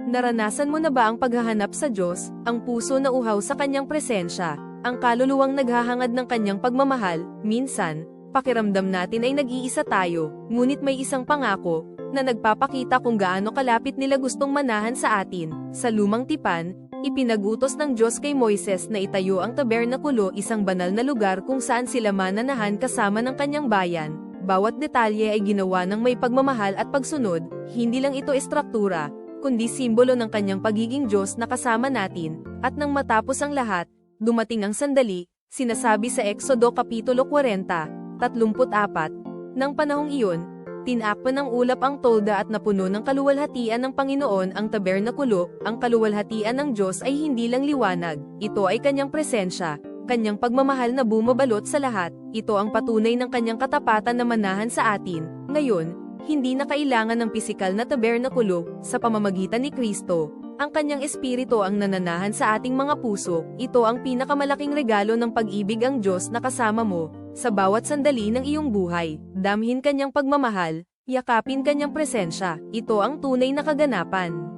Naranasan mo na ba ang paghahanap sa Diyos, ang puso na uhaw sa Kanyang presensya, ang kaluluwang naghahangad ng Kanyang pagmamahal? Minsan, pakiramdam natin ay nag-iisa tayo, ngunit may isang pangako na nagpapakita kung gaano kalapit nila gustong manahan sa atin. Sa lumang tipan, ipinag-utos ng Diyos kay Moises na itayo ang tabernakulo, isang banal na lugar kung saan sila mananahan kasama ng Kanyang bayan. Bawat detalye ay ginawa ng may pagmamahal at pagsunod, hindi lang ito estruktura, kundi simbolo ng Kanyang pagiging Diyos na kasama natin. At nang matapos ang lahat, dumating ang sandali, sinasabi sa Exodo Kapitulo 40, 34, nang panahong iyon, tinakpan ng ulap ang tolda at napuno ng kaluwalhatian ng Panginoon ang tabernakulo. Ang kaluwalhatian ng Diyos ay hindi lang liwanag, ito ay Kanyang presensya, Kanyang pagmamahal na bumabalot sa lahat. Ito ang patunay ng Kanyang katapatan na manahan sa atin. Ngayon, hindi na kailangan ng pisikal na tabernakulo. Sa pamamagitan ni Kristo, ang Kanyang Espiritu ang nananahan sa ating mga puso. Ito ang pinakamalaking regalo ng pag-ibig, ang Diyos na kasama mo sa bawat sandali ng iyong buhay. Damhin Kanyang pagmamahal, yakapin Kanyang presensya. Ito ang tunay na kaganapan.